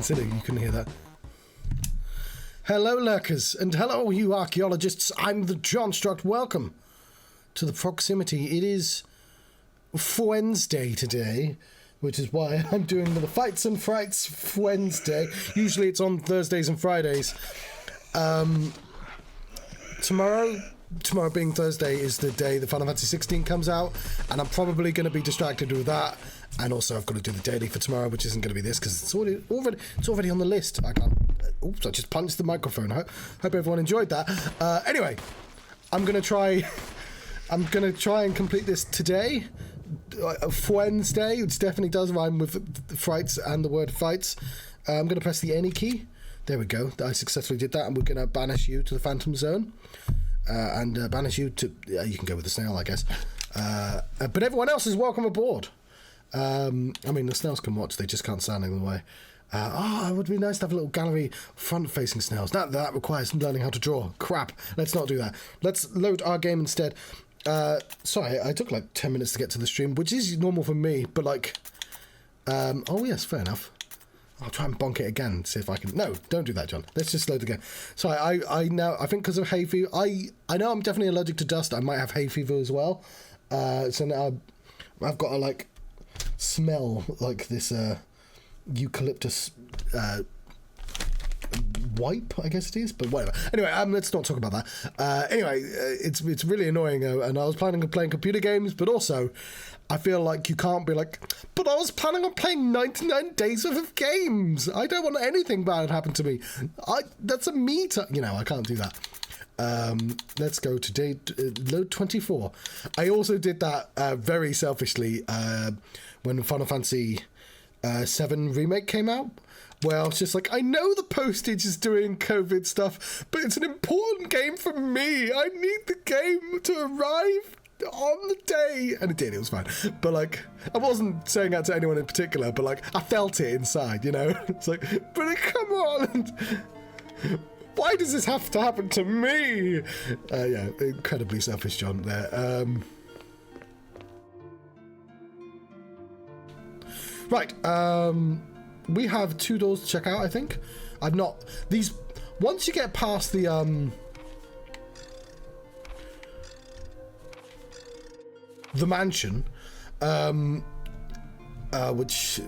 silly you couldn't hear that. Hello, lurkers, and hello, you archaeologists. I'm the John Struct. Welcome to the proximity. It is Wednesday today, which is why I'm doing the Fights and Frights Wednesday. Usually it's on Thursdays and Fridays. Tomorrow being Thursday is the day the Final Fantasy 16 comes out, and I'm probably going to be distracted with that. And also I've got to do the daily for tomorrow, which isn't going to be this because it's already on the list. I can't. Oops! I just punched the microphone. Hope everyone enjoyed that. Anyway, I'm going to try and complete this today. Wednesday, which definitely does rhyme with the frights and the word fights. I'm going to press the any key. There we go. I successfully did that, and we're going to banish you to the Phantom Zone. And banish you to... you can go with the snail, I guess. But everyone else is welcome aboard. I mean, the snails can watch. They just can't stand in the way. It would be nice to have a little gallery front-facing snails. That requires learning how to draw. Crap. Let's not do that. Let's load our game instead. Sorry, I took like 10 minutes to get to the stream, which is normal for me, but like... oh, yes, fair enough. I'll try and bonk it again, see if I can... No, don't do that, John. Let's just load again. Sorry, I think because of hay fever... I know I'm definitely allergic to dust. I might have hay fever as well. So now I've got to, like, smell, like, this eucalyptus wipe, I guess it is, but whatever. Anyway, let's not talk about that. Anyway, it's really annoying, and I was planning on playing computer games, but also... I feel like you can't be like, but I was planning on playing 99 days worth of games. I don't want anything bad to happen to me. That's a me time. You know, I can't do that. Let's go to date, load 24. I also did that very selfishly when Final Fantasy 7 Remake came out, where I was just like, I know the postage is doing COVID stuff, but it's an important game for me. I need the game to arrive on the day, and it did. It was fine, but like I wasn't saying that to anyone in particular, but like I felt it inside, you know. It's like, but come on, why does this have to happen to me? Yeah, incredibly selfish, John. There. Right. We have 2 doors to check out. I think I'm not these. Once you get past the mansion, which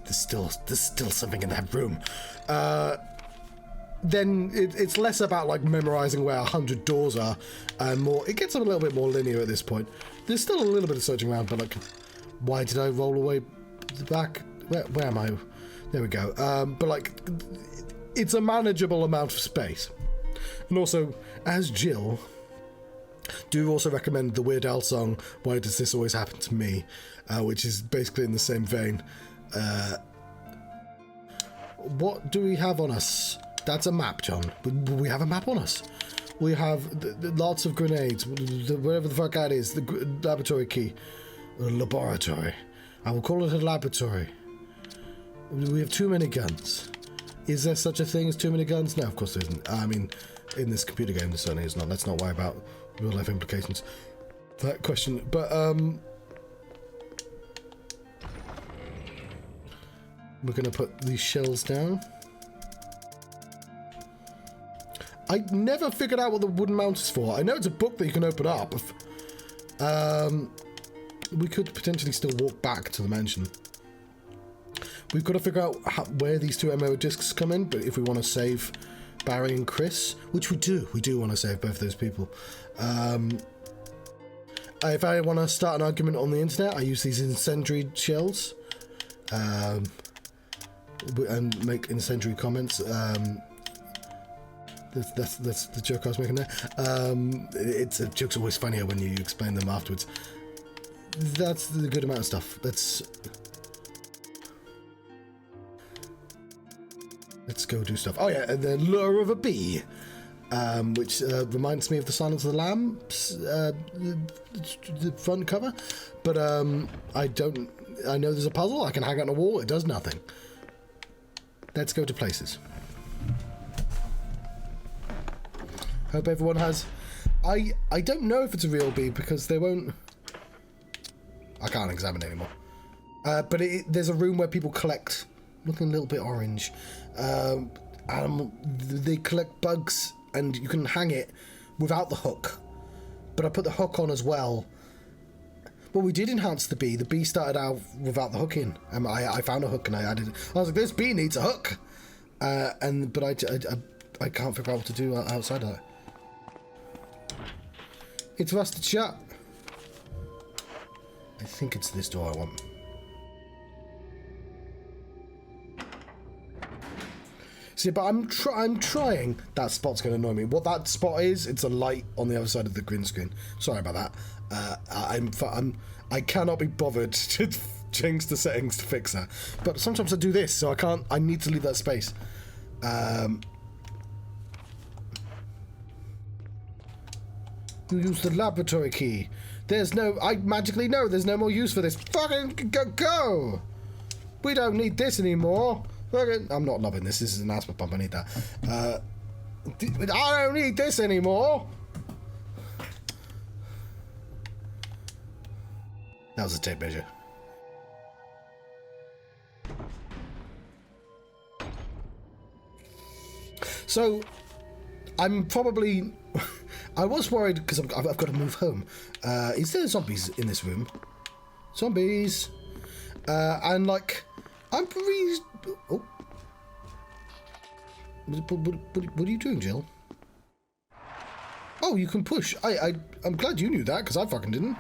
there's still something in that room. Then it's less about like memorizing where 100 doors are, and more. It gets a little bit more linear at this point. There's still a little bit of searching around, but like, why did I roll away back? Where am I? There we go. But like, it's a manageable amount of space, and also as Jill. Do also recommend the Weird Al song "Why Does This Always Happen to Me," which is basically in the same vein. What do we have on us? That's a map, John. We have a map on us. We have lots of grenades, whatever the fuck that is. The laboratory key. Laboratory. I will call it a laboratory. We have too many guns. Is there such a thing as too many guns? No, of course there isn't. I mean, in this computer game, there certainly is not. Let's not worry about real life implications for that question. But we're gonna put these shells down. I never figured out what the wooden mount is for. I know it's a book that you can open up. We could potentially still walk back to the mansion. We've got to figure out where these 2 MMO discs come in, but if we want to save Barry and Chris, which we do want to save both those people. If I want to start an argument on the internet, I use these incendiary shells and make incendiary comments. That's the joke I was making there. A joke's always funnier when you explain them afterwards. That's the good amount of stuff. Let's go do stuff. Oh yeah, and the lure of a bee, which reminds me of the Silence of the Lambs, the front cover. But I know there's a puzzle. I can hang it on a wall. It does nothing. Let's go to places. Hope everyone has... I don't know if it's a real bee because they won't... I can't examine it anymore. But there's a room where people collect looking a little bit orange. They collect bugs, and you can hang it without the hook. But I put the hook on as well. Well, we did enhance the bee. The bee started out without the hook in. I found a hook and I added it. I was like, this bee needs a hook. But I can't figure out what to do outside of that. It's rusted shut. I think it's this door I want. See, but I'm trying. That spot's going to annoy me. What that spot is, it's a light on the other side of the green screen. Sorry about that. I cannot be bothered to change the settings to fix that. But sometimes I do this, so I can't. I need to leave that space. You use the laboratory key. There's no. I magically know there's no more use for this. Fucking go! We don't need this anymore. I'm not loving this. This is an asthma pump. I need that. I don't need this anymore. That was a tape measure. So, I'm probably... I was worried because I've got to move home. Is there zombies in this room? Zombies. And like, I'm pretty... Oh. What are you doing, Jill? Oh, you can push. I'm glad you knew that, because I fucking didn't.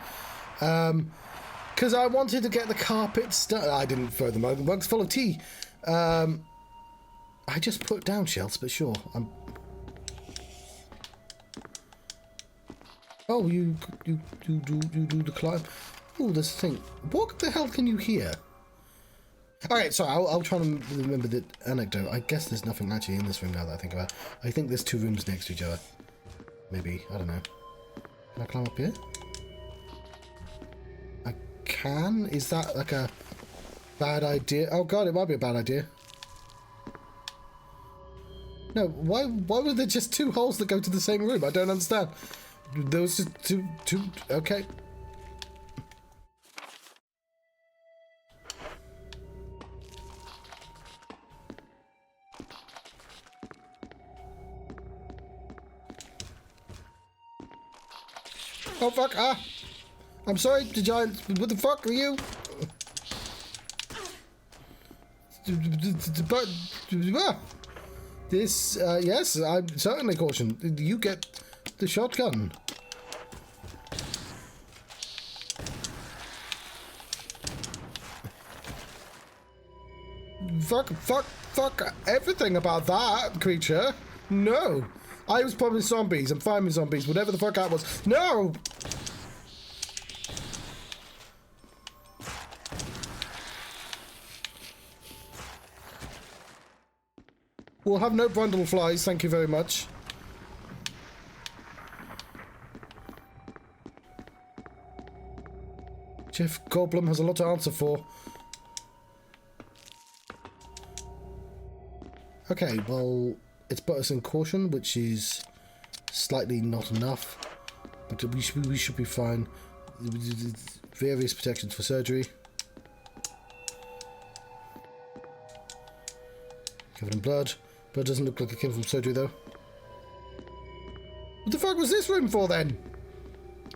Because I wanted to get the carpets done. I didn't throw the mug's full of tea. I just put down shelves, but sure. Oh, you do the climb. Oh, this thing. What the hell can you hear? Alright, so I'll try and remember the anecdote. I guess there's nothing actually in this room now that I think about it. I think there's two rooms next to each other. Maybe. I don't know. Can I climb up here? I can? Is that like a bad idea? Oh god, it might be a bad idea. No, why were there just two holes that go to the same room? I don't understand. There was just two... Okay. Oh fuck, I'm sorry, the giant, what the fuck are you? This, yes, I'm certainly caution. You get the shotgun. Fuck everything about that creature. No. I was probably zombies. I'm fine with zombies. Whatever the fuck that was. No! We'll have no brundle flies, thank you very much. Jeff Goldblum has a lot to answer for. Okay, well, it's put us in caution, which is slightly not enough, but we should be fine. Various protections for surgery. Covered in blood. Blood doesn't look like it came from surgery, though. What the fuck was this room for, then?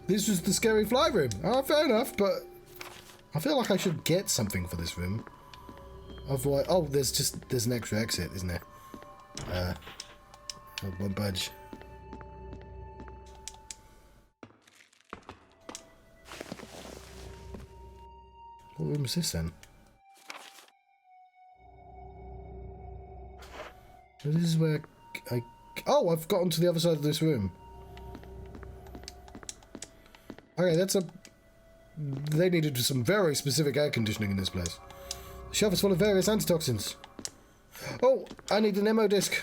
This was the scary fly room. Oh, fair enough, but I feel like I should get something for this room. Otherwise, oh, there's an extra exit, isn't there? I won't budge. What room is this then? This is where oh, I've gotten to the other side of this room. Okay, they needed some very specific air conditioning in this place. The shelf is full of various antitoxins. Oh, I need an ammo disc.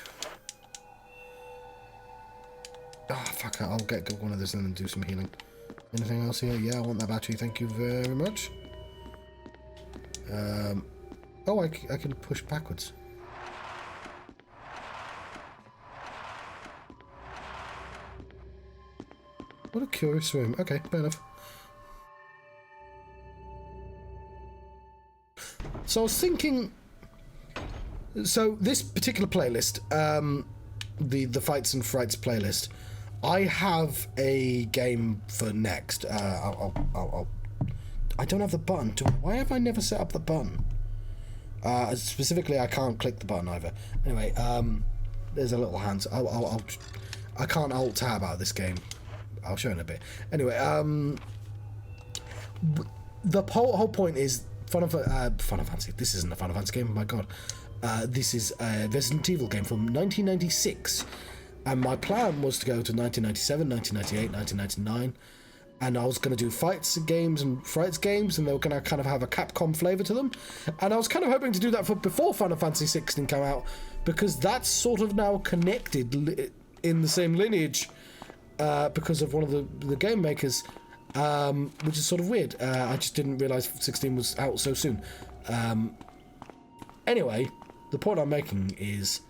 Ah, oh, fuck it. I'll get one of those and then do some healing. Anything else here? Yeah, I want that battery. Thank you very much. Oh, I can push backwards. What a curious room. Okay, fair enough. So I was thinking, So this particular playlist, the Fights and Frights playlist, I have a game for next. I don't have the button. Why have I never set up the button? Specifically, I can't click the button either. Anyway, there's a little hand. I can't alt tab out of this game. I'll show you in a bit. Anyway, the whole point is Final Fantasy. This isn't a Final Fantasy game. Oh my god, this is a Resident Evil game from 1996, and my plan was to go to 1997, 1998, 1999. And I was going to do fights games and frights games, and they were going to kind of have a Capcom flavour to them. And I was kind of hoping to do that for before Final Fantasy 16 came out, because that's sort of now connected in the same lineage because of one of the game makers, which is sort of weird. I just didn't realise 16 was out so soon. Anyway, the point I'm making is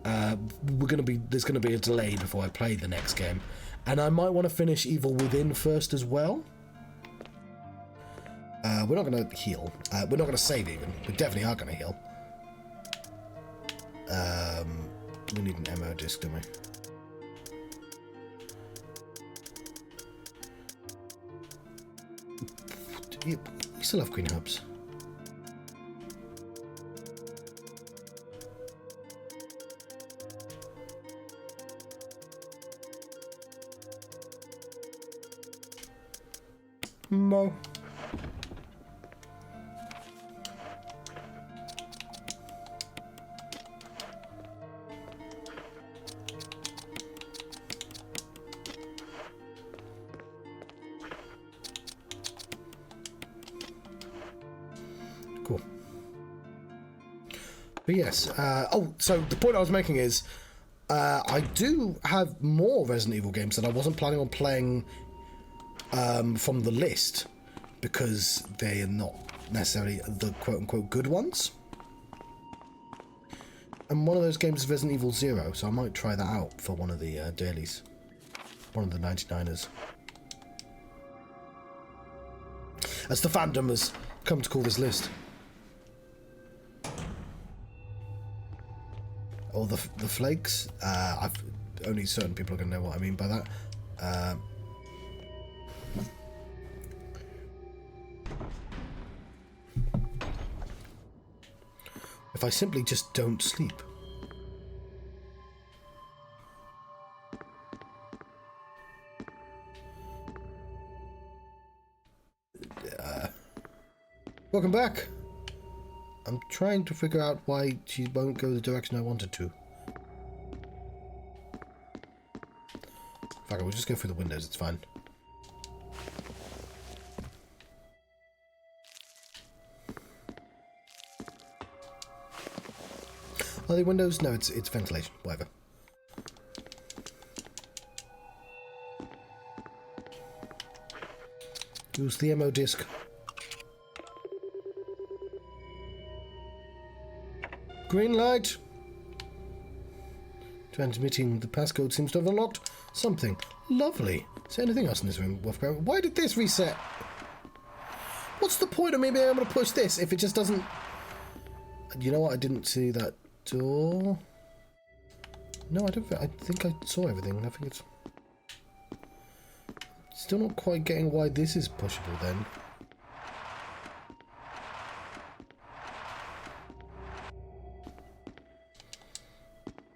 there's going to be a delay before I play the next game. And I might want to finish Evil Within first as well. We're not going to heal. We're not going to save even. We definitely are going to heal. We need an ammo disc, don't we? You still have green herbs. Mo. Cool. But yes, so the point I was making is I do have more Resident Evil games that I wasn't planning on playing from the list, because they are not necessarily the quote-unquote good ones. And one of those games is Resident Evil 0, so I might try that out for one of the dailies. One of the 99ers. As the fandom has come to call this list. Or the flakes. Only certain people are going to know what I mean by that. If I simply just don't sleep. Welcome back. I'm trying to figure out why she won't go the direction I wanted to. Fuck it, we'll just go through the windows, it's fine. Are they windows? No, it's ventilation. Whatever. Use the ammo disc. Green light. Transmitting the passcode seems to have unlocked something. Lovely. Is there anything else in this room? Why did this reset? What's the point of me being able to push this if it just doesn't... You know what? I didn't see that door. No, I don't. I think I saw everything. I think it's still not quite getting why this is pushable then.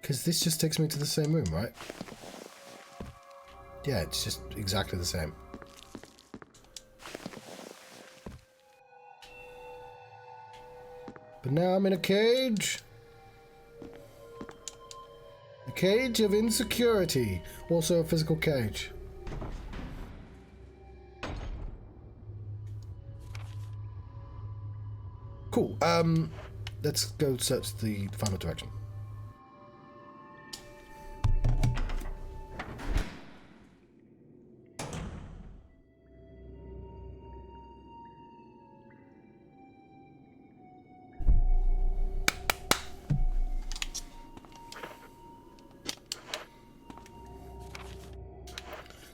Because this just takes me to the same room, right? Yeah, it's just exactly the same. But now I'm in a cage. A cage of insecurity. Also a physical cage. Cool. Let's go search the final direction.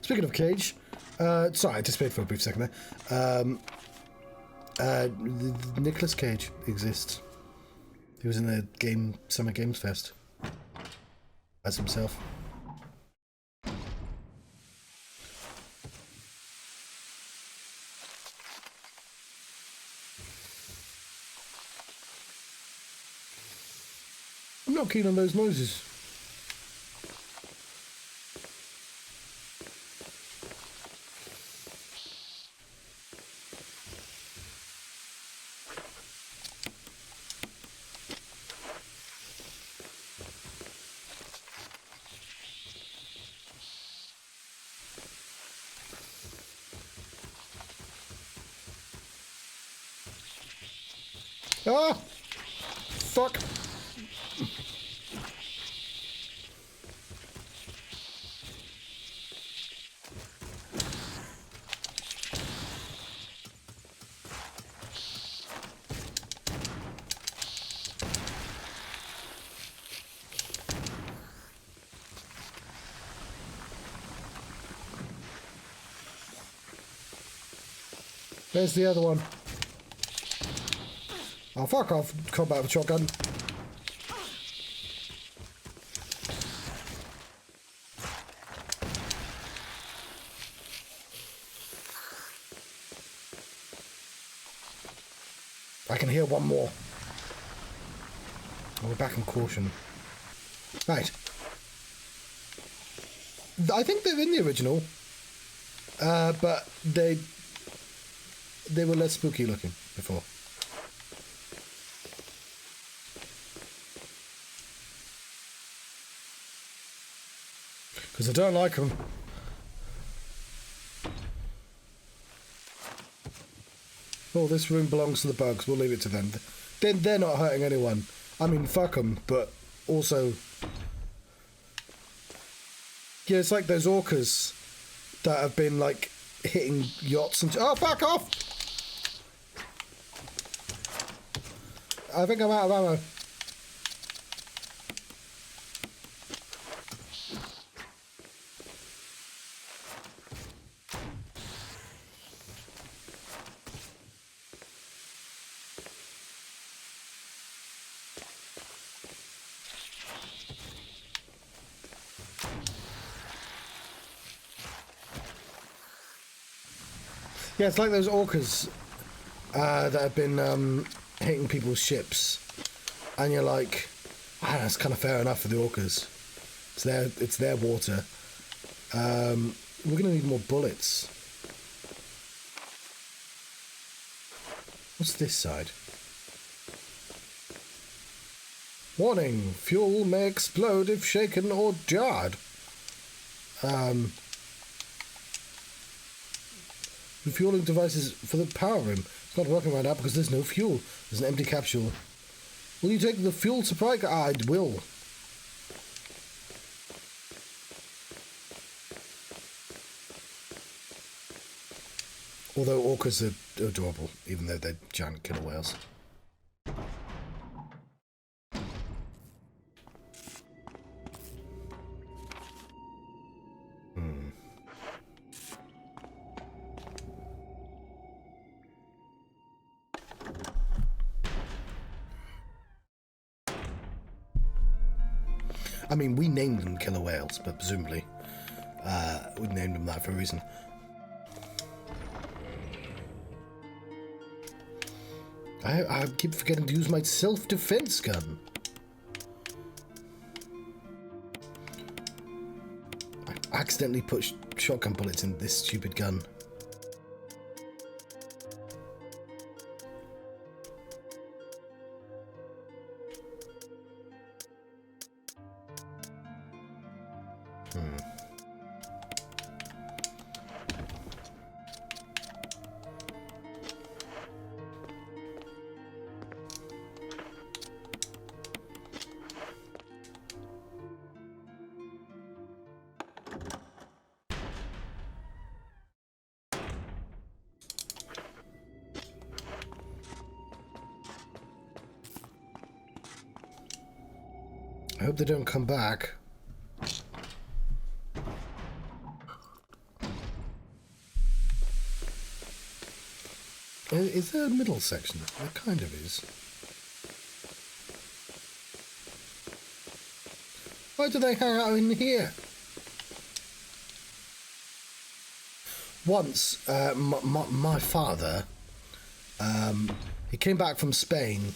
Speaking of cage, sorry, I disappeared for a brief second there. Nicolas Cage exists. He was in the Summer Games Fest as himself. I'm not keen on those noises. Ah! Fuck! There's the other one. Oh, fuck off, combat with a shotgun. I can hear one more. Oh, we're back in caution. Right. I think they're in the original. But they were less spooky looking before. Because I don't like them. Oh, this room belongs to the bugs. We'll leave it to them. They're not hurting anyone. I mean, fuck them, but also... Yeah, it's like those orcas that have been, like, hitting yachts and... Oh, fuck off! I think I'm out of ammo. Yeah, it's like those orcas that have been hitting people's ships, and you're like, ah, that's kind of fair enough for the orcas. It's their water. We're gonna need more bullets. What's this side? Warning: fuel may explode if shaken or jarred. Refueling devices for the power room. It's not working right now because there's no fuel. There's an empty capsule. Will you take the fuel supply? I will. Although orcas are adorable, even though they're giant killer whales. I mean, we named them killer whales, but presumably we named them that for a reason. I keep forgetting to use my self-defense gun. I accidentally put shotgun bullets in this stupid gun. I hope they don't come back. Is there a middle section? There kind of is. Why do they hang out in here? Once, my father, he came back from Spain,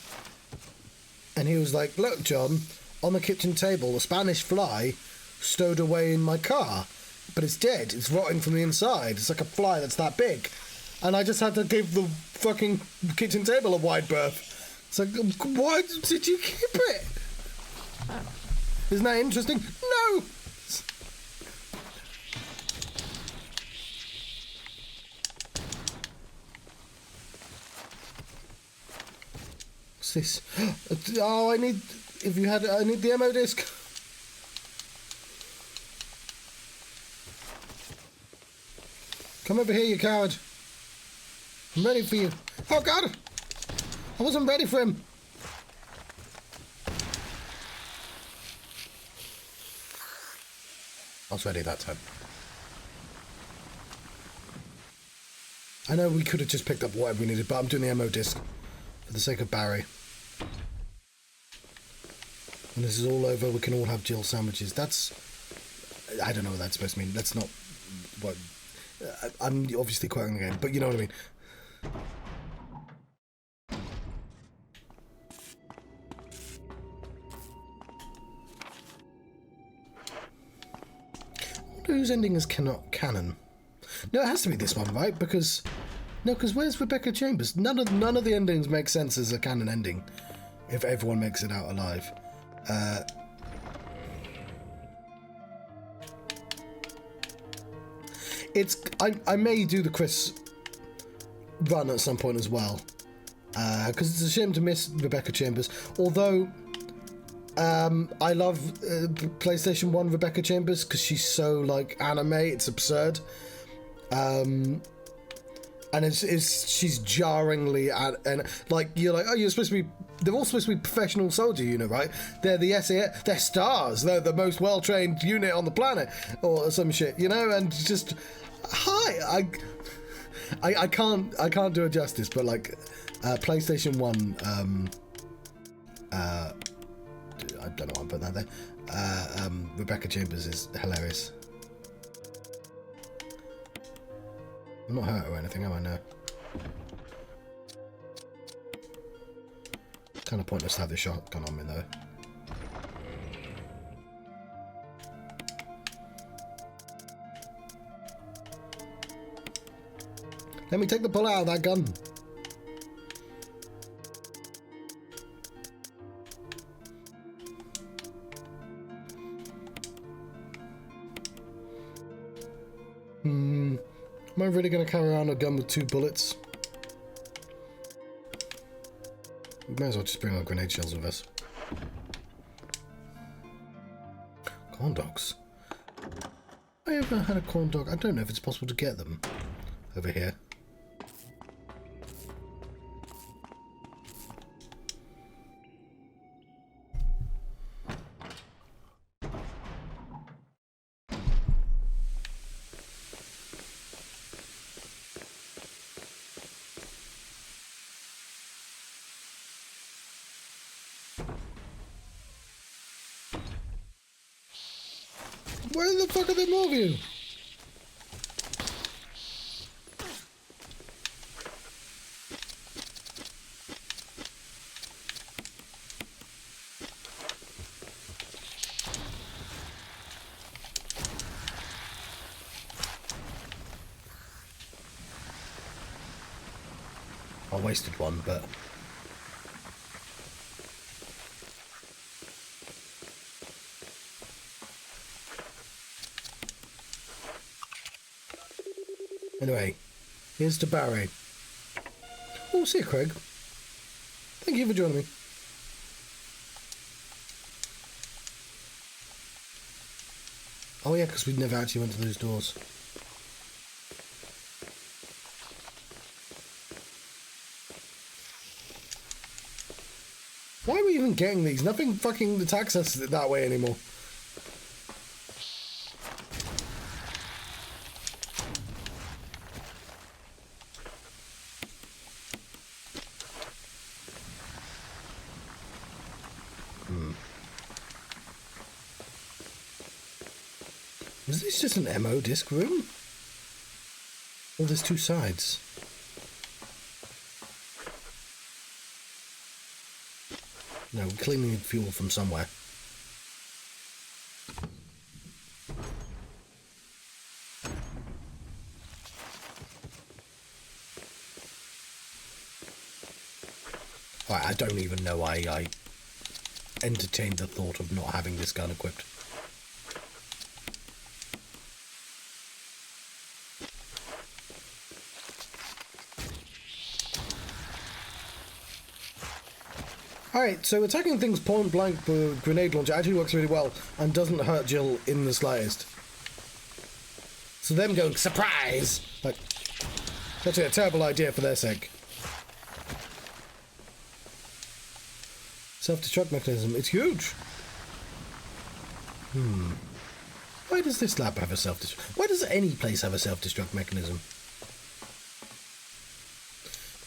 and he was like, look, John, on the kitchen table, a Spanish fly stowed away in my car, but it's dead. It's rotting from the inside. It's like a fly that's that big. And I just had to give the fucking kitchen table a wide berth. It's like, why did you keep it? Isn't that interesting? No! What's this? Oh, I need the ammo disc. Come over here, you coward. I'm ready for you. Oh, God! I wasn't ready for him. I was ready that time. I know we could have just picked up whatever we needed, but I'm doing the ammo disc for the sake of Barry. When this is all over, we can all have Jill sandwiches. That's... I don't know what that's supposed to mean. That's not what... I'm obviously quoting the game, but you know what I mean. I wonder whose ending is canon. No, it has to be this one, right? Because... No, because where's Rebecca Chambers? None of the endings make sense as a canon ending. If everyone makes it out alive. I may do the Chris run at some point as well, because it's a shame to miss Rebecca Chambers. Although I love PlayStation 1 Rebecca Chambers because she's so like anime, it's absurd, and she's jarringly and like you're like, oh, you're supposed to be. They're all supposed to be professional soldier unit, right? They're the S.A.R.S. They're S.T.A.R.S. They're the most well-trained unit on the planet, or some shit, you know. And just hi, I can't do it justice, but like PlayStation 1, I don't know why I'm putting that there. Rebecca Chambers is hilarious. I'm not hurt or anything, am I? No. Kind of pointless to have the shotgun on me though. Let me take the bullet out of that gun. Am I really going to carry around a gun with 2 bullets? We may as well just bring our grenade shells with us. Corn dogs. Have I ever had a corn dog? I don't know if it's possible to get them over here. Where the fuck are there more of you? I wasted one, but... Anyway, here's to Barry. Oh, see you, Craig. Thank you for joining me. Oh yeah, because we never actually went to those doors. Why are we even getting these? Nothing fucking attacks us that way anymore. Is this just an MO disc room? Oh, there's two sides. No, we're cleaning fuel from somewhere. I don't even know why I entertained the thought of not having this gun equipped. Alright, so attacking things point blank with a grenade launcher actually works really well and doesn't hurt Jill in the slightest. So them going, surprise! Like, it's actually a terrible idea for their sake. Self-destruct mechanism, it's huge! Why does this lab have a self-destruct? Why does any place have a self-destruct mechanism?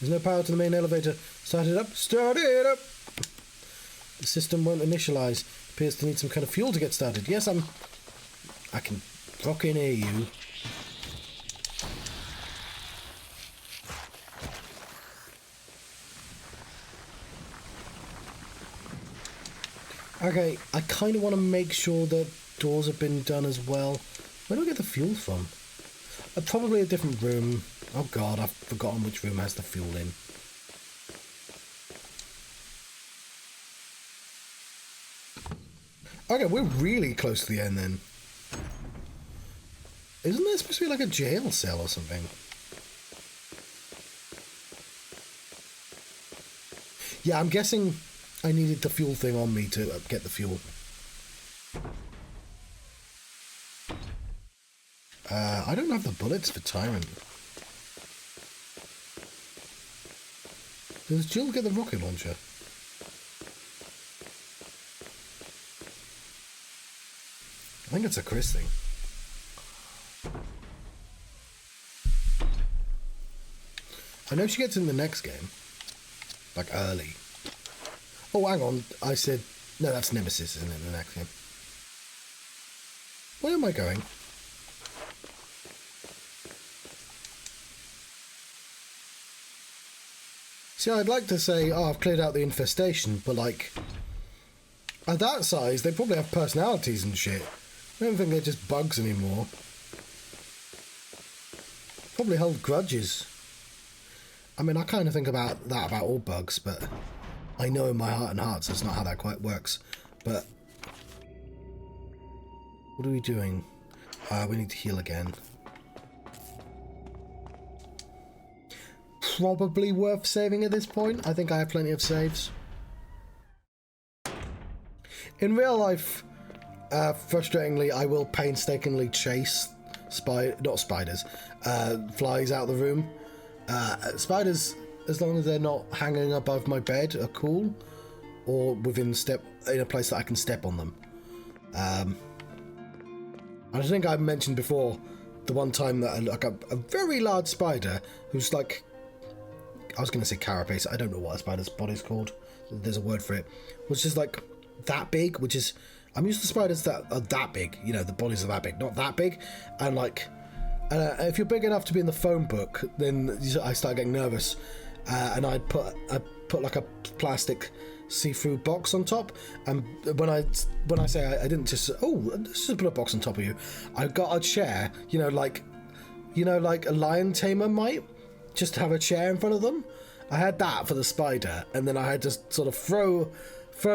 There's no power to the main elevator. Start it up. Start it up! The system won't initialize. Appears to need some kind of fuel to get started. Yes, I can fucking hear you. Okay, I kind of want to make sure that doors have been done as well. Where do I get the fuel from? Probably a different room. Oh god, I've forgotten which room has the fuel in. Okay, we're really close to the end then. Isn't there supposed to be like a jail cell or something? Yeah, I'm guessing I needed the fuel thing on me to get the fuel. I don't have the bullets for Tyrant. Does Jill get the rocket launcher? I think it's a Chris thing. I know she gets in the next game. Like early. Oh, hang on. I said... No, that's Nemesis, isn't it, the next game? Where am I going? See, I'd like to say, oh, I've cleared out the infestation, but, like... At that size, they probably have personalities and shit. I don't think they're just bugs anymore. Probably hold grudges. I mean, I kind of think about that about all bugs, but I know in my heart and hearts that's not how that quite works. But what are we doing? We need to heal again. Probably worth saving at this point. I think I have plenty of saves. In real life, frustratingly, I will painstakingly chase flies out of the room. Spiders, as long as they're not hanging above my bed, are cool, or in a place that I can step on them. I think I mentioned before the one time that like a very large spider who's like, I was going to say carapace, I don't know what a spider's body's called, there's a word for it, was just like that big, which is, I'm used to spiders that are that big, you know, the bodies are that big, not that big, and like, if you're big enough to be in the phone book, then I start getting nervous, and I put like a plastic see-through box on top, and when I say I didn't just, let's just put a box on top of you, I got a chair, you know, like a lion tamer might just have a chair in front of them. I had that for the spider, and then I had to sort of throw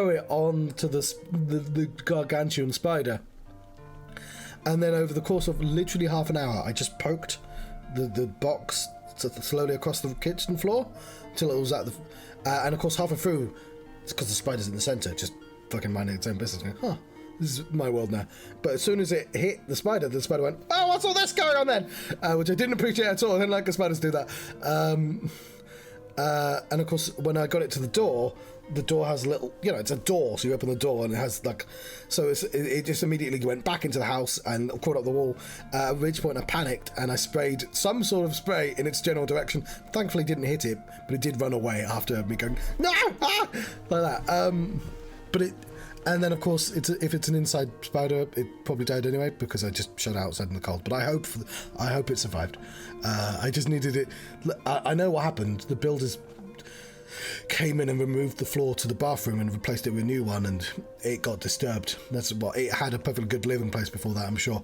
it onto the gargantuan spider. And then over the course of literally half an hour, I just poked the box slowly across the kitchen floor until it was at the... and of course, halfway through, it's because the spider's in the centre, just fucking minding its own business, going, this is my world now. But as soon as it hit the spider went, oh, what's all this going on then? Which I didn't appreciate at all. I didn't like the spiders do that. And of course, when I got it to the door has a little, you know, it's a door, so you open the door and it has like, so it just immediately went back into the house and crawled up the wall, at which point I panicked and I sprayed some sort of spray in its general direction. Thankfully didn't hit it, but it did run away after me going, no, like that. But And then, of course, if it's an inside spider, it probably died anyway because I just shut it outside in the cold. But I hope it survived. I just needed it. I know what happened. The builders came in and removed the floor to the bathroom and replaced it with a new one, and it got disturbed. That's what it had a perfectly good living place before that, I'm sure.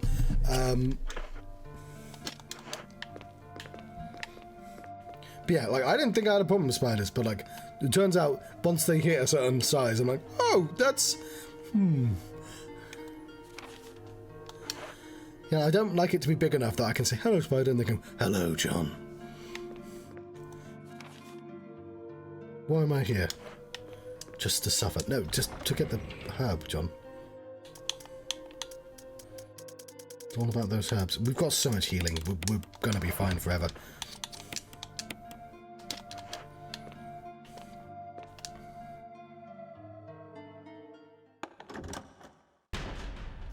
But yeah, like, I didn't think I had a problem with spiders, but like, it turns out once they hit a certain size, I'm like, oh, that's Yeah, I don't like it to be big enough that I can say hello, spider, and they go, hello, John. Why am I here? Just to suffer? No, just to get the herb, John. It's all about those herbs. We've got so much healing. We're gonna be fine forever.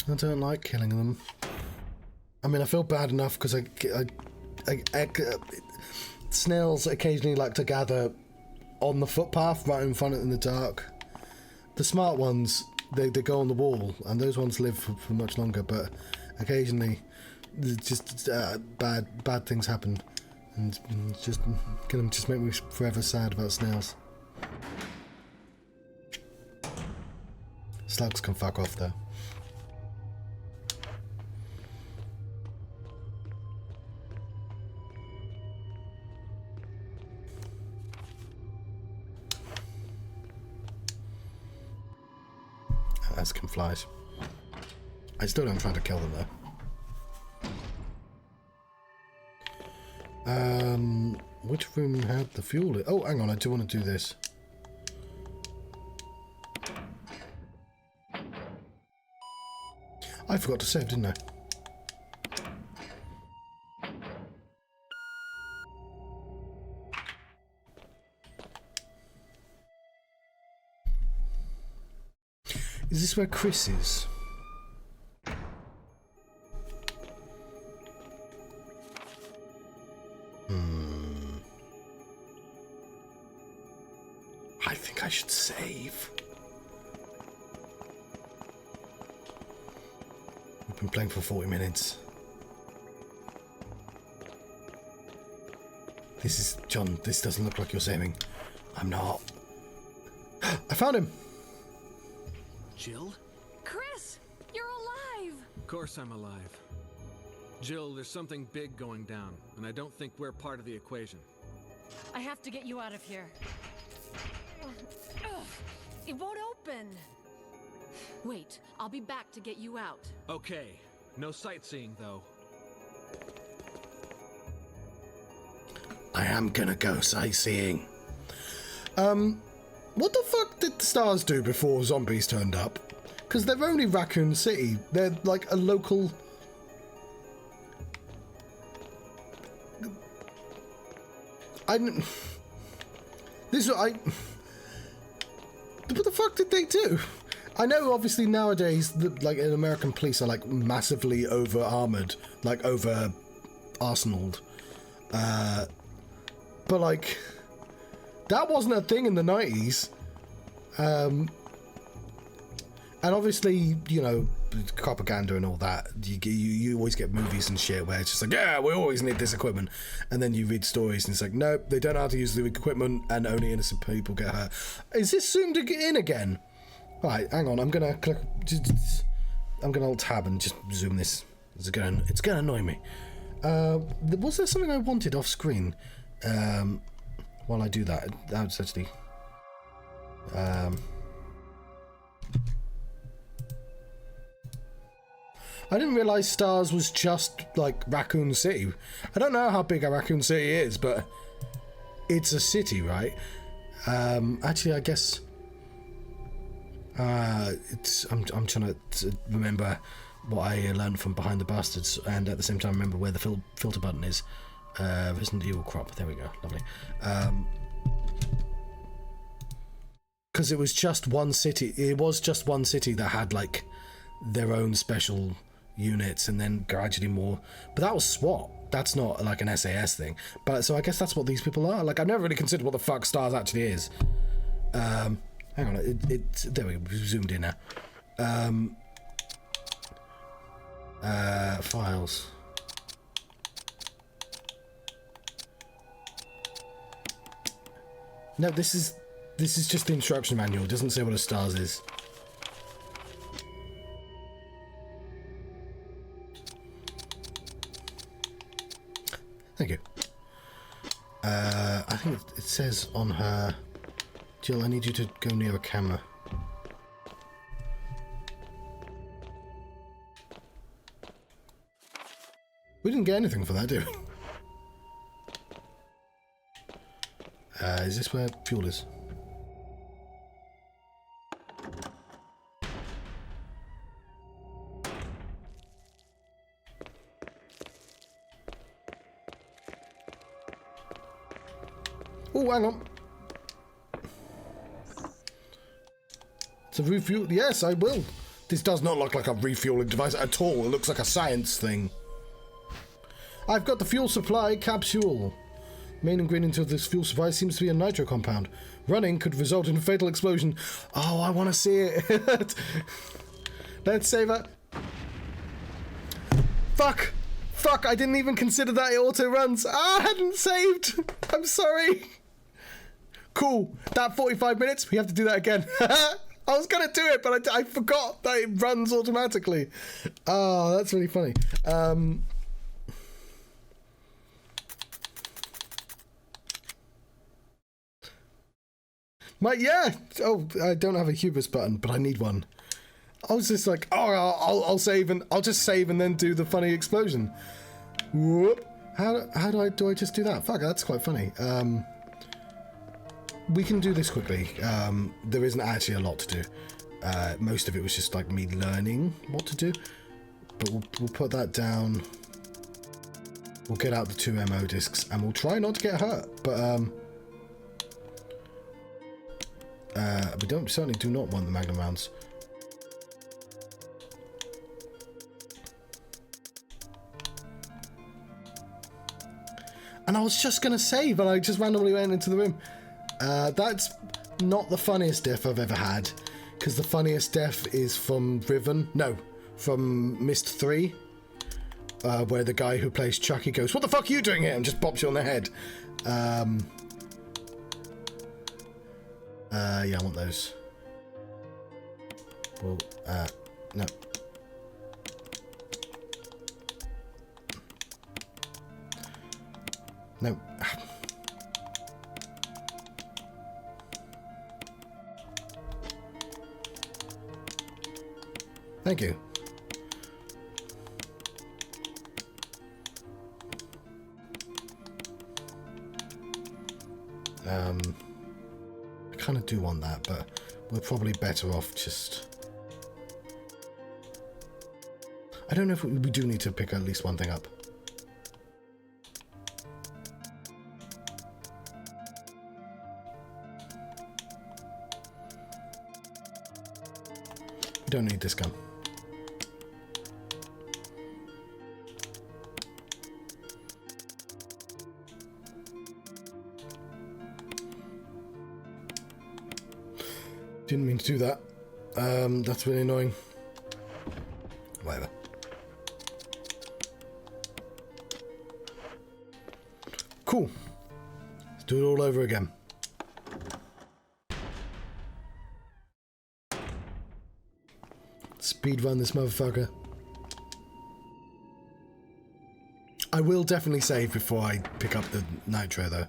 I don't like killing them. I mean, I feel bad enough because snails occasionally like to gather on the footpath right in front of it in the dark. The smart ones, they go on the wall, and those ones live for much longer, but occasionally just bad things happen, and just can just make me forever sad about snails. Slugs can fuck off though. As can flies. I still don't try to kill them though. Which room had the fuel? Oh, hang on, I do want to do this. I forgot to save, didn't I? Is this where Chris is? I think I should save. We've been playing for 40 minutes. This is... John, this doesn't look like you're saving. I'm not. I found him! Jill? Chris! You're alive! Of course I'm alive. Jill, there's something big going down, and I don't think we're part of the equation. I have to get you out of here. Ugh, it won't open. Wait, I'll be back to get you out. Okay. No sightseeing, though. I am gonna go sightseeing. What the fuck did the S.T.A.R.S do before zombies turned up? Because they're only Raccoon City. They're like a local... What the fuck did they do? I know, obviously, nowadays, like, American police are, like, massively over-armoured. Like, over-arsenaled. But, like... That wasn't a thing in the 90s. And obviously, you know, propaganda and all that. You always get movies and shit where it's just like, yeah, we always need this equipment. And then you read stories and it's like, nope, they don't know how to use the equipment and only innocent people get hurt. Is this zoomed in again? Right, hang on. I'm going to click. I'm going to alt-tab and just zoom this. It's going to annoy me. Was there something I wanted off screen? While I do that, that's actually... I didn't realise S.T.A.R.S was just, like, Raccoon City. I don't know how big a Raccoon City is, but it's a city, right? Actually, I guess... I'm trying to remember what I learned from Behind the Bastards, and at the same time remember where the filter button is. Resident Evil crop. There we go. Lovely. Because it was just one city. It was just one city that had like their own special units, and then gradually more. But that was SWAT. That's not like an S.A.S thing. But so I guess that's what these people are. Like, I've never really considered what the fuck S.T.A.R.S actually is. Hang on, there we go, we've zoomed in now. Files. No, this is just the instruction manual. It doesn't say what a S.T.A.R.S is. Thank you. I think it says on her... Jill, I need you to go near a camera. We didn't get anything for that, did we? Is this where fuel is? Oh, hang on. It's a refuel. Yes, I will. This does not look like a refueling device at all. It looks like a science thing. I've got the fuel supply capsule. Main ingredient of this fuel supply seems to be a nitro compound. Running could result in a fatal explosion. Oh, I want to see it. Let's save it. Fuck. Fuck, I didn't even consider that it auto runs. Ah, I hadn't saved. I'm sorry. Cool. That 45 minutes, we have to do that again. I was going to do it, but I forgot that it runs automatically. Oh, that's really funny. Yeah. Oh, I don't have a hubris button, but I need one. I was just like, oh, I'll save and I'll just save and then do the funny explosion. Whoop. How do I just do that? Fuck, that's quite funny. We can do this quickly. There isn't actually a lot to do. Most of it was just like me learning what to do. But we'll put that down. We'll get out the 2 ammo discs and we'll try not to get hurt. But we certainly do not want the magnum rounds. And I was just going to save, and I just randomly went into the room. That's not the funniest death I've ever had, because the funniest death is from Riven. No, from Myst 3, where the guy who plays Chucky goes, "What the fuck are you doing here?" and just bops you on the head. Yeah, I want those. Well, no. No. Thank you. I kind of do want that, but we're probably better off just... I don't know if we do need to pick at least one thing up. We don't need this gun. Didn't mean to do that. That's really annoying. Whatever. Cool. Let's do it all over again. Speed run this motherfucker. I will definitely save before I pick up the nitro though.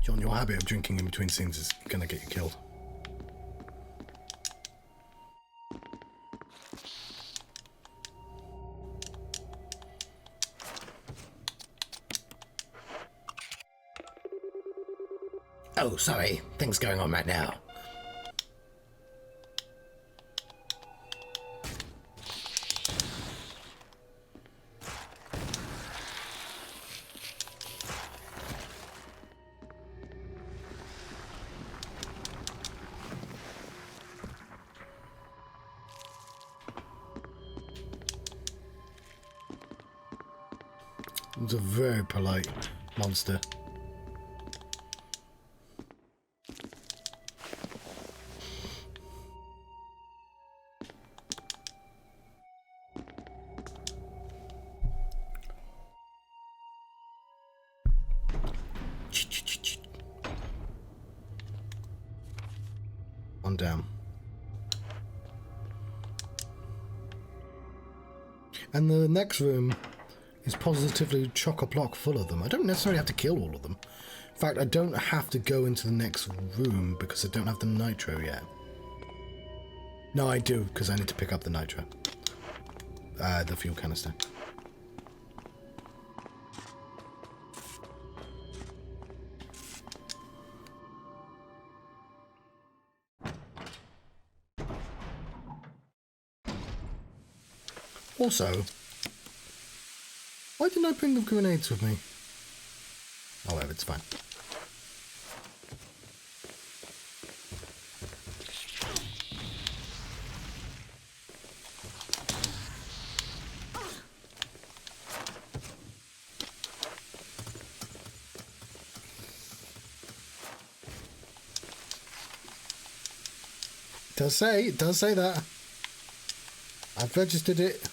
John, your habit of drinking in between scenes is gonna get you killed. Oh, sorry. Things going on right now. It's a very polite monster. On down. And the next room is positively chock-a-block full of them. I don't necessarily have to kill all of them. In fact, I don't have to go into the next room because I don't have the nitro yet. No, I do, because I need to pick up the nitro. The fuel canister. Also, why didn't I bring the grenades with me? Oh, well, it's fine. It does say that. I've registered it.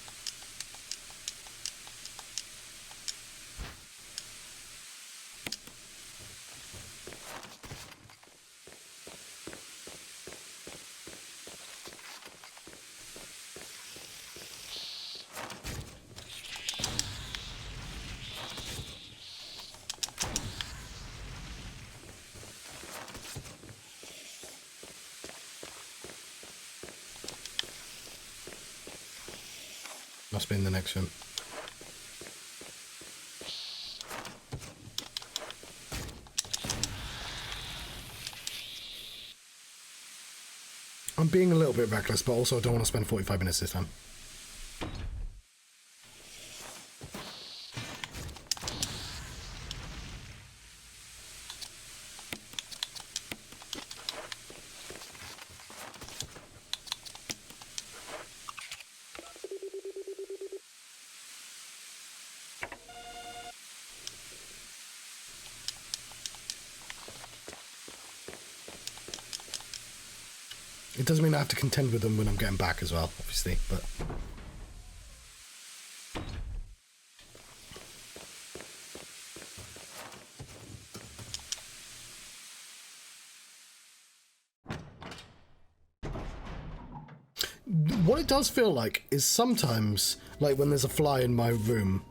Must be in the next one. I'm being a little bit reckless, but also I don't want to spend 45 minutes this time. It doesn't mean I have to contend with them when I'm getting back as well, obviously, but... What it does feel like is sometimes, like when there's a fly in my room,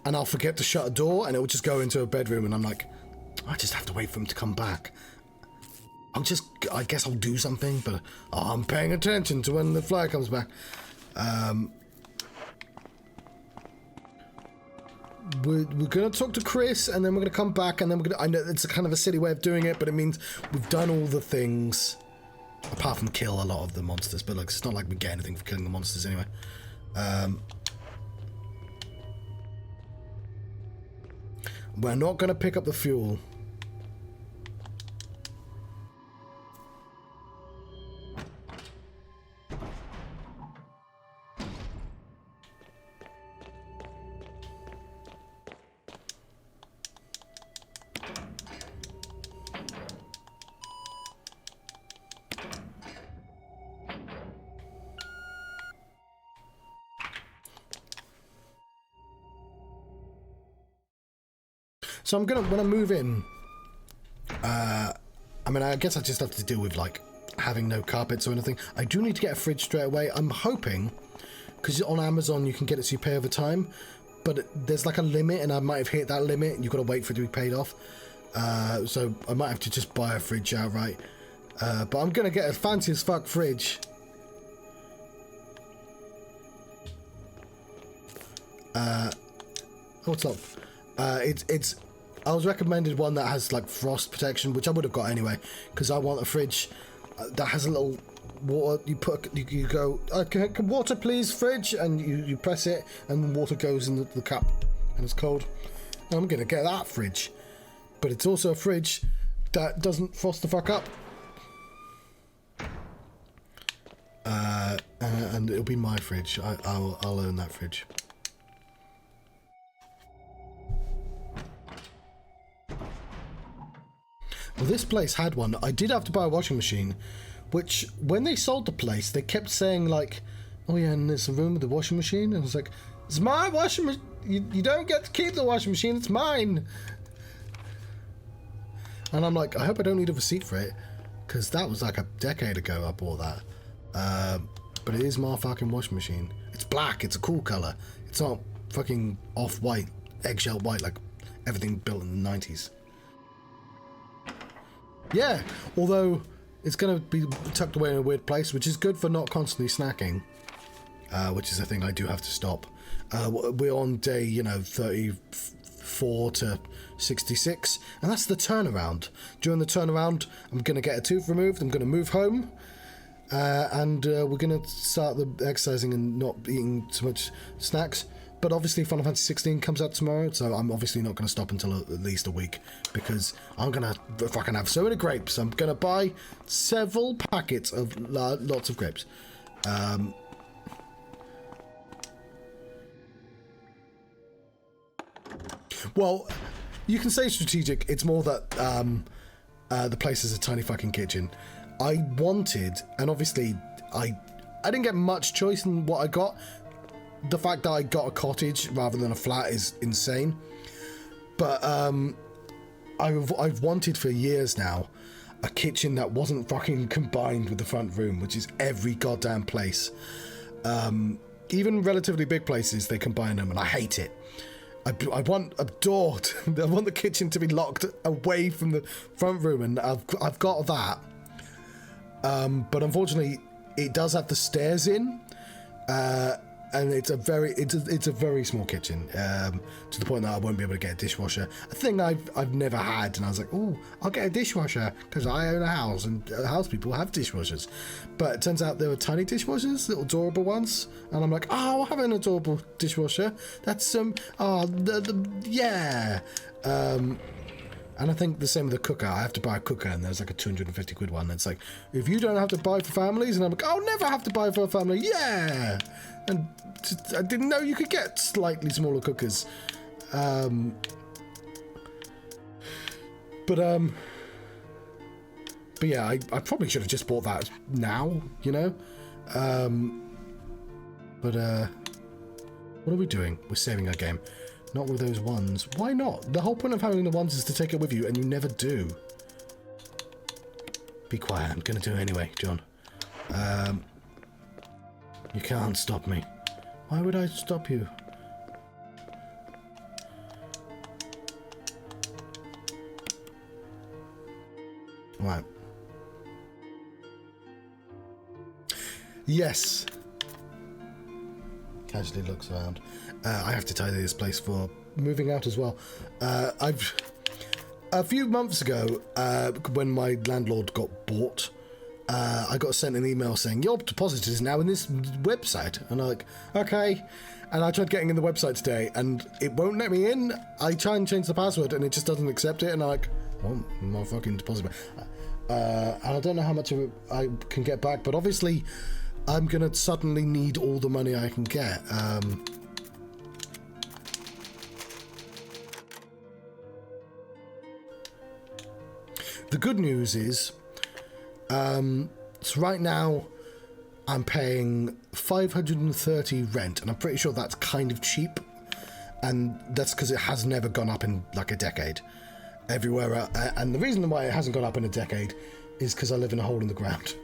and I'll forget to shut a door, and it will just go into a bedroom, and I'm like, I just have to wait for him to come back. I guess I'll do something, but I'm paying attention to when the fly comes back. We're going to talk to Chris, and then we're going to come back, and then I know it's a kind of a silly way of doing it, but it means we've done all the things, apart from kill a lot of the monsters, but like, it's not like we get anything for killing the monsters anyway. We're not going to pick up the fuel. So I'm gonna, when I move in, I mean, I guess I just have to deal with, like, having no carpets or anything. I do need to get a fridge straight away. I'm hoping, because on Amazon you can get it so you pay over time, but there's like a limit, and I might have hit that limit, and you've got to wait for it to be paid off. So I might have to just buy a fridge outright. But I'm gonna get a fancy as fuck fridge. What's up? I was recommended one that has like frost protection, which I would have got anyway, because I want a fridge that has a little water. You go, can water please, fridge, and you press it, and water goes in the cup, and it's cold. I'm gonna get that fridge, but it's also a fridge that doesn't frost the fuck up. And it'll be my fridge. I'll own that fridge. Well, this place had one. I did have to buy a washing machine, which when they sold the place, they kept saying like, "Oh yeah, and there's a room with the washing machine," and I was like, "It's my washing machine. You don't get to keep the washing machine. It's mine." And I'm like, I hope I don't need a receipt for it, because that was like a decade ago I bought that. But it is my fucking washing machine. It's black. It's a cool color. It's not fucking off-white, eggshell white like everything built in the 90s. Yeah, although it's going to be tucked away in a weird place, which is good for not constantly snacking, which is a thing I do have to stop. We're on day, 34 to 66, and that's the turnaround. During the turnaround, I'm going to get a tooth removed, I'm going to move home, and we're going to start the exercising and not eating too much snacks. But obviously Final Fantasy 16 comes out tomorrow, so I'm obviously not going to stop until at least a week, because I'm going to fucking have so many grapes. I'm going to buy several packets of lots of grapes. Well, you can say strategic. It's more that the place is a tiny fucking kitchen. I wanted, and obviously I didn't get much choice in what I got. The fact that I got a cottage rather than a flat is insane. But I've wanted for years now a kitchen that wasn't fucking combined with the front room, which is every goddamn place. Even relatively big places, they combine them, and I hate it. I want a door. I want the kitchen to be locked away from the front room, and I've got that. But unfortunately, it does have the stairs in, and it's a very small kitchen, to the point that I won't be able to get a dishwasher. A thing I've never had, and I was like, oh, I'll get a dishwasher because I own a house, and house people have dishwashers. But it turns out there were tiny dishwashers, little adorable ones, and I'm like, oh, I'll have an adorable dishwasher. That's yeah. And I think the same with the cooker. I have to buy a cooker, and there's like a 250 quid one. It's like, if you don't have to buy for families, and I'm like, I'll never have to buy for a family. Yeah. And I didn't know you could get slightly smaller cookers. But yeah, I probably should have just bought that now, But what are we doing? We're saving our game. Not with those ones. Why not? The whole point of having the ones is to take it with you, and you never do. Be quiet. I'm going to do it anyway, John. You can't stop me. Why would I stop you? Right. Yes. Casually looks around. I have to tidy this place for moving out as well. A few months ago, when my landlord got bought, I got sent an email saying, your deposit is now in this website. And I'm like, okay. And I tried getting in the website today, and it won't let me in. I try and change the password, and it just doesn't accept it. And I'm like, well, my fucking deposit. And I don't know how much of it I can get back, but obviously I'm going to suddenly need all the money I can get. The good news is, so right now I'm paying 530 rent, and I'm pretty sure that's kind of cheap, and that's because it has never gone up in like a decade everywhere. And the reason why it hasn't gone up in a decade is because I live in a hole in the ground,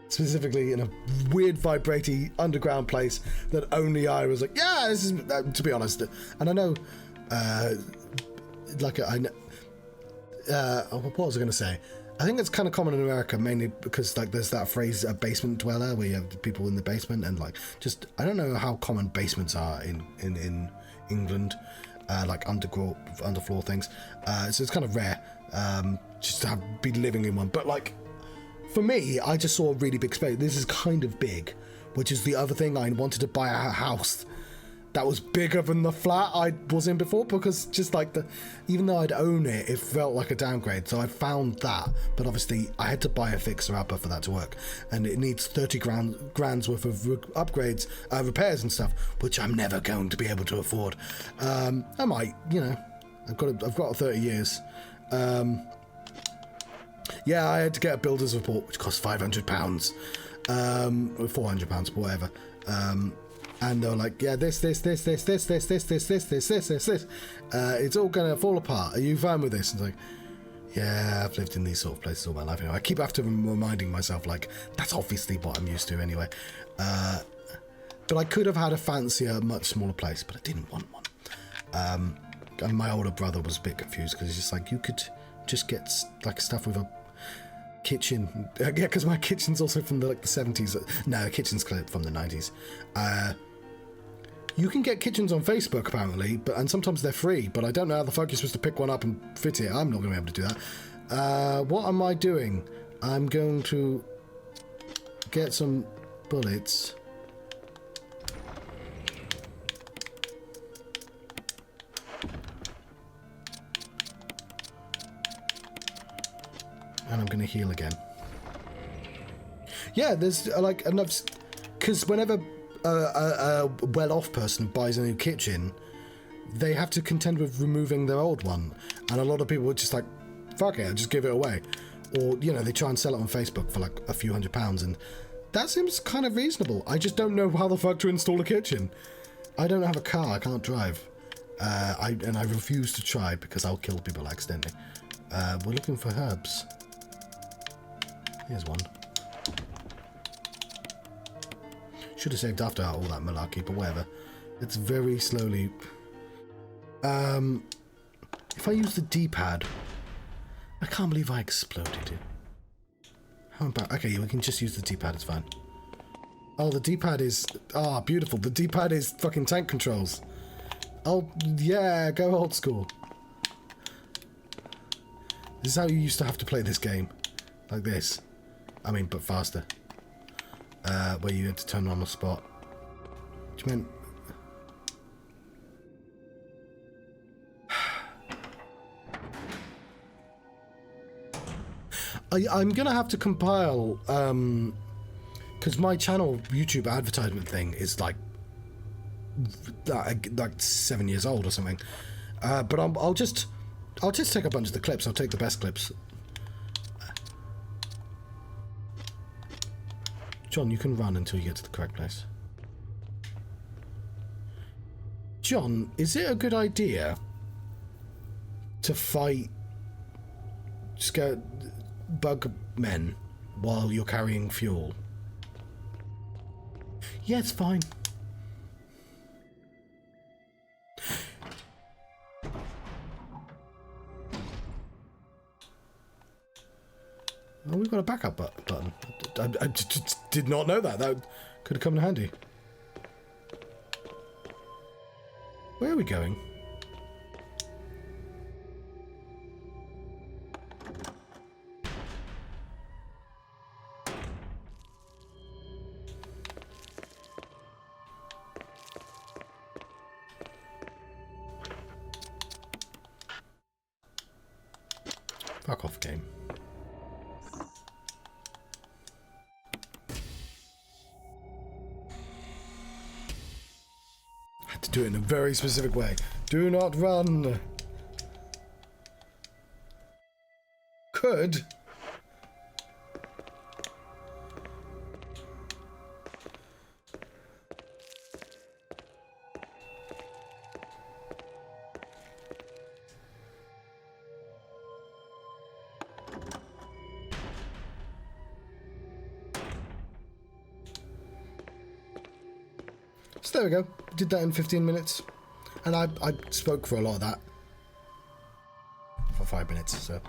specifically in a weird vibrating underground place that only I was like, yeah, this is, to be honest. And I know, what was I going to say? I think it's kind of common in America, mainly because like there's that phrase, a basement dweller, where you have people in the basement, and like, just, I don't know how common basements are in England. like underfloor things. So it's kind of rare just to be living in one. But like, for me, I just saw a really big space. This is kind of big, which is the other thing. I wanted to buy a house that was bigger than the flat I was in before, because just like even though I'd own it, it felt like a downgrade. So I found that, but obviously I had to buy a fixer-upper for that to work, and it needs 30 grand's worth of upgrades, repairs and stuff, which I'm never going to be able to afford. I might, you know, I've got 30 years. Yeah, I had to get a builder's report, which cost £500, or £400, whatever. And they were like, yeah, this. It's all gonna fall apart. Are you fine with this? And it's like, yeah, I've lived in these sort of places all my life. You know, I keep after reminding myself, like, that's obviously what I'm used to anyway. But I could have had a fancier, much smaller place, but I didn't want one. And my older brother was a bit confused because he's just like, you could just get like stuff with a kitchen. Yeah, because my kitchen's also from the 70s. No, the kitchen's from the 90s. You can get kitchens on Facebook apparently, and sometimes they're free, but I don't know how the fuck you're supposed to pick one up and fit it. I'm not going to be able to do that. What am I doing? I'm going to get some bullets. And I'm going to heal again. Yeah, there's like enough, because whenever a well-off person buys a new kitchen, they have to contend with removing their old one, and a lot of people are just like, fuck it, I'll just give it away, or you know, they try and sell it on Facebook for like a few £100s, and that seems kind of reasonable. I just don't know how the fuck to install a kitchen. I don't have a car, I can't drive, and I refuse to try because I'll kill people accidentally. We're looking for herbs. Here's one. Should have saved after all that malarkey, but whatever. It's very slowly. If I use the D-pad, I can't believe I exploded it. How about? Okay, we can just use the D-pad. It's fine. Oh, the D-pad is beautiful. The D-pad is fucking tank controls. Oh yeah, go old school. This is how you used to have to play this game, like this. I mean, but faster. Where you had to turn on the spot. Which meant... I'm going to have to compile... because my channel YouTube advertisement thing is like 7 years old or something. But I'll just take a bunch of the clips. I'll take the best clips. John, you can run until you get to the correct place. John, is it a good idea to fight bug men while you're carrying fuel? Yeah, it's fine. Oh, we've got a backup button. I just did not know that. That could have come in handy. Where are we going? Fuck off, game. To do it in a very specific way. Do not run. Could. So there we go. Did that in 15 minutes. And I spoke for a lot of that. For 5 minutes, so...